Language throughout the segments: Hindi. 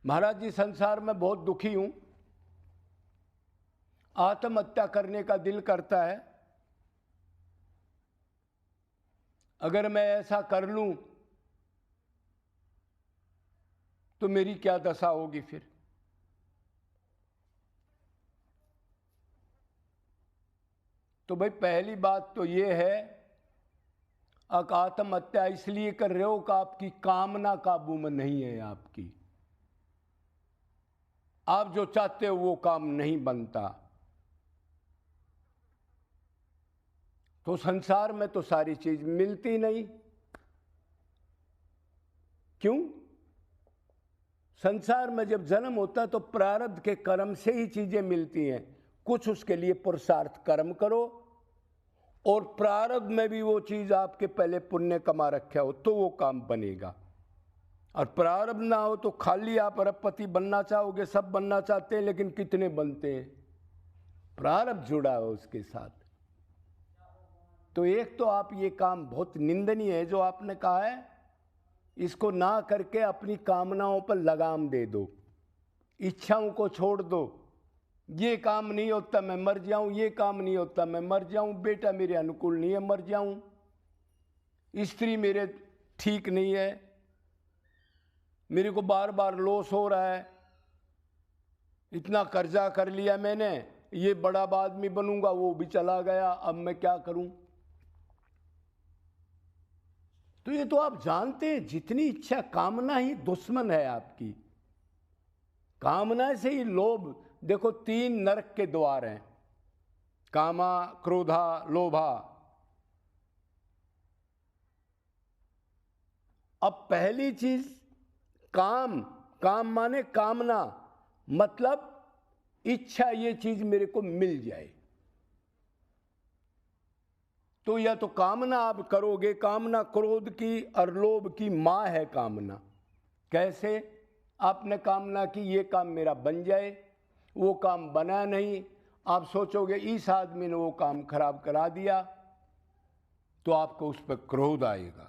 महाराज जी, संसार में बहुत दुखी हूं, आत्महत्या करने का दिल करता है। अगर मैं ऐसा कर लूं तो मेरी क्या दशा होगी फिर। तो भाई पहली बात तो ये है, आत्महत्या इसलिए कर रहे हो कि आपकी कामना काबू में नहीं है। आपकी आप जो चाहते हो वो काम नहीं बनता। तो संसार में तो सारी चीज मिलती नहीं। क्यों? संसार में जब जन्म होता है तो प्रारब्ध के कर्म से ही चीजें मिलती हैं। कुछ उसके लिए पुरुषार्थ कर्म करो और प्रारब्ध में भी वो चीज आपके पहले पुण्य कमा रखा हो तो वो काम बनेगा। और प्रारब्ध ना हो तो खाली आप अरबपति बनना चाहोगे, सब बनना चाहते हैं, लेकिन कितने बनते हैं? प्रारब्ध जुड़ा हो उसके साथ। तो एक तो आप ये काम बहुत निंदनीय है जो आपने कहा है, इसको ना करके अपनी कामनाओं पर लगाम दे दो, इच्छाओं को छोड़ दो। ये काम नहीं होता मैं मर जाऊं, ये काम नहीं होता मैं मर जाऊं, बेटा मेरे अनुकूल नहीं है मर जाऊं, स्त्री मेरे ठीक नहीं है, मेरे को बार बार लॉस हो रहा है, इतना कर्जा कर लिया मैंने, ये बड़ा आदमी बनूंगा वो भी चला गया, अब मैं क्या करूं। तो ये तो आप जानते हैं, जितनी इच्छा, कामना ही दुश्मन है आपकी। कामना से ही लोभ। देखो 3 नरक के द्वार हैं, कामा, क्रोधा, लोभा। अब पहली चीज काम, काम माने कामना, मतलब इच्छा ये चीज मेरे को मिल जाए। तो या तो कामना आप करोगे, कामना क्रोध की और लोभ की मां है कामना। कैसे? आपने कामना की ये काम मेरा बन जाए, वो काम बना नहीं, आप सोचोगे इस आदमी ने वो काम खराब करा दिया, तो आपको उस पर क्रोध आएगा।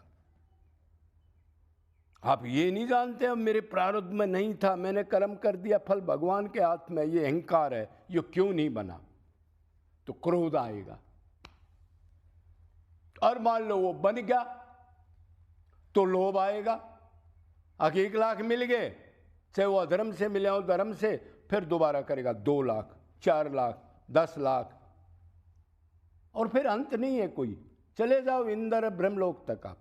आप ये नहीं जानते अब मेरे प्रारब्ध में नहीं था, मैंने कर्म कर दिया, फल भगवान के हाथ में, ये अहंकार है, ये क्यों नहीं बना, तो क्रोध आएगा। और मान लो वो बन गया तो लोभ आएगा। 1 लाख मिल गए, चाहे वो अधर्म से मिले हो धर्म से, फिर दोबारा करेगा 2 लाख, 4 लाख, 10 लाख, और फिर अंत नहीं है कोई। चले जाओ इंद्र ब्रह्मलोक तक आप।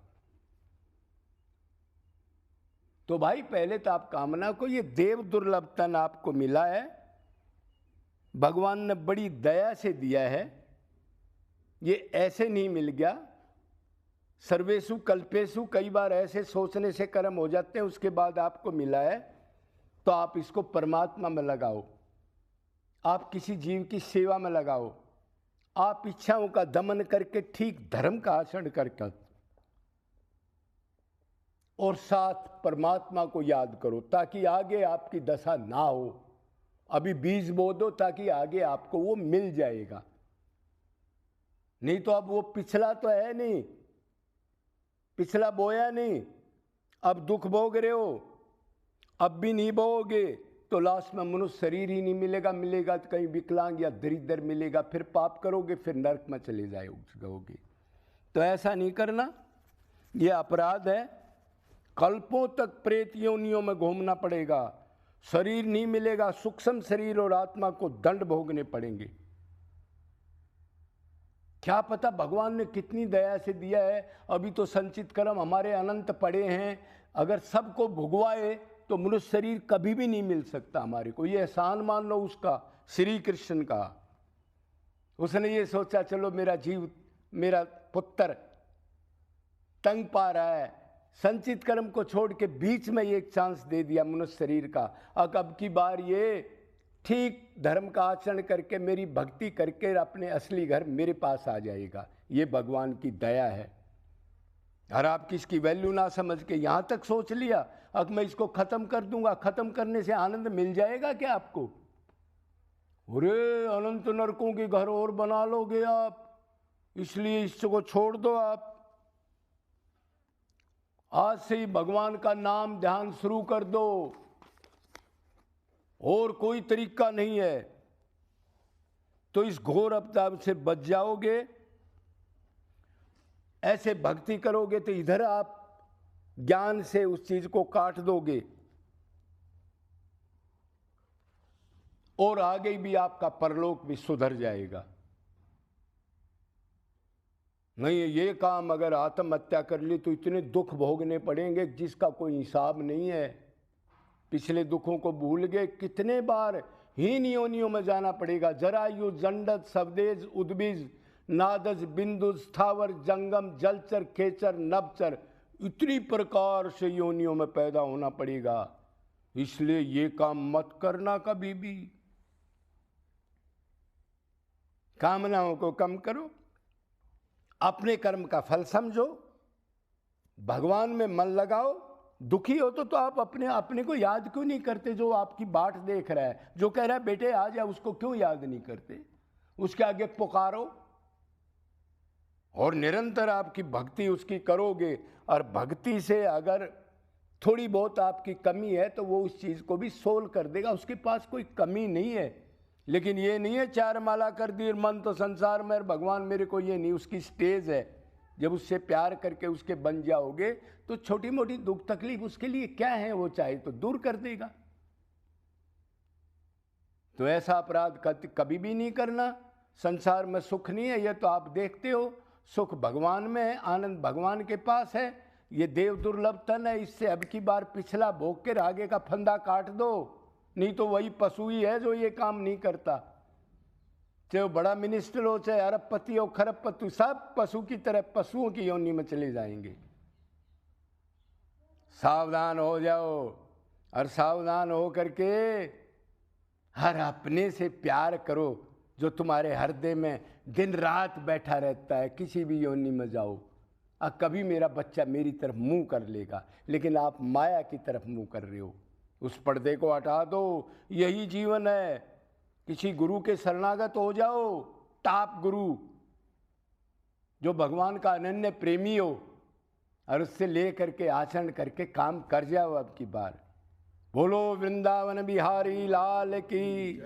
तो भाई पहले तो आप कामना को, ये देव दुर्लभ तन आपको मिला है, भगवान ने बड़ी दया से दिया है, ये ऐसे नहीं मिल गया। सर्वेषु कल्पेषु, कई बार ऐसे सोचने से कर्म हो जाते हैं, उसके बाद आपको मिला है। तो आप इसको परमात्मा में लगाओ, आप किसी जीव की सेवा में लगाओ, आप इच्छाओं का दमन करके ठीक धर्म का आचरण करके, और साथ परमात्मा को याद करो ताकि आगे आपकी दशा ना हो। अभी बीज बो दो ताकि आगे आपको वो मिल जाएगा। नहीं तो अब वो पिछला तो है नहीं, पिछला बोया नहीं, अब दुख भोग रहे हो, अब भी नहीं बोओगे तो लास्ट में मनुष्य शरीर ही नहीं मिलेगा, मिलेगा तो कहीं विकलांग या दरिद्र मिलेगा, फिर पाप करोगे, फिर नरक में चले जाओगे। तो ऐसा नहीं करना, यह अपराध है। कल्पों तक प्रेत योनियों में घूमना पड़ेगा, शरीर नहीं मिलेगा, सूक्ष्म शरीर और आत्मा को दंड भोगने पड़ेंगे। क्या पता भगवान ने कितनी दया से दिया है। अभी तो संचित कर्म हमारे अनंत पड़े हैं, अगर सबको भुगवाए तो मनुष्य शरीर कभी भी नहीं मिल सकता हमारे को। ये एहसान मान लो उसका, श्री कृष्ण का। उसने ये सोचा चलो मेरा जीव, मेरा पुत्र तंग पा रहा है, संचित कर्म को छोड़ के बीच में ये एक चांस दे दिया मनुष्य शरीर का। अब की बार ये ठीक धर्म का आचरण करके, मेरी भक्ति करके अपने असली घर मेरे पास आ जाएगा। ये भगवान की दया है। और आप किसकी वैल्यू ना समझ के यहाँ तक सोच लिया, अब मैं इसको खत्म कर दूंगा, खत्म करने से आनंद मिल जाएगा क्या आपको? अरे अनंत नरकों के घर और बना लोगे आप, इसलिए इसको छोड़ दो। आप आज से ही भगवान का नाम ध्यान शुरू कर दो। और कोई तरीका नहीं है। तो इस घोर अवतार से बच जाओगे। ऐसे भक्ति करोगे तो इधर आप ज्ञान से उस चीज को काट दोगे और आगे भी आपका परलोक भी सुधर जाएगा। नहीं, ये काम अगर आत्महत्या कर ली तो इतने दुख भोगने पड़ेंगे जिसका कोई हिसाब नहीं है। पिछले दुखों को भूल गए, कितने बार हीन योनियों में जाना पड़ेगा। जरायु, जंडत, सवदेज, उद्भिज, नादज, बिंदु, स्थावर, जंगम, जलचर, खेचर, नभचर, इतनी प्रकार से योनियों में पैदा होना पड़ेगा। इसलिए ये काम मत करना कभी भी। कामनाओं को कम करो, अपने कर्म का फल समझो, भगवान में मन लगाओ। दुखी हो तो आप अपने को याद क्यों नहीं करते? जो आपकी बाट देख रहा है, जो कह रहा है बेटे आ जा, उसको क्यों याद नहीं करते? उसके आगे पुकारो और निरंतर आपकी भक्ति उसकी करोगे। और भक्ति से अगर थोड़ी बहुत आपकी कमी है तो वो उस चीज को भी सोल्व कर देगा। उसके पास कोई कमी नहीं है। लेकिन ये नहीं है 4 माला कर दी मन तो संसार में, भगवान मेरे को, ये नहीं। उसकी स्टेज है। जब उससे प्यार करके उसके बन जाओगे तो छोटी मोटी दुख तकलीफ उसके लिए क्या है, वो चाहे तो दूर कर देगा। तो ऐसा अपराध कभी भी नहीं करना। संसार में सुख नहीं है, यह तो आप देखते हो। सुख भगवान में है, आनंद भगवान के पास है। ये देव दुर्लभ तन है, इससे अब की बार पिछला भोग के आगे का फंदा काट दो। नहीं तो वही पशु ही है जो ये काम नहीं करता। चाहे वो बड़ा मिनिस्टर हो, चाहे अरबपति हो, खरबपति, सब पशु की तरह पशुओं की योनि में चले जाएंगे। सावधान हो जाओ और सावधान हो करके हर अपने से प्यार करो जो तुम्हारे हृदय में दिन रात बैठा रहता है। किसी भी योनि में जाओ, कभी मेरा बच्चा मेरी तरफ मुंह कर लेगा, लेकिन आप माया की तरफ मुंह कर रहे हो। उस पर्दे को हटा दो, यही जीवन है। किसी गुरु के शरणागत हो जाओ, टाप गुरु जो भगवान का अनन्य प्रेमी हो, और उससे ले करके आचरण करके काम कर जाओ अब की बार। बोलो वृंदावन बिहारी लाल की।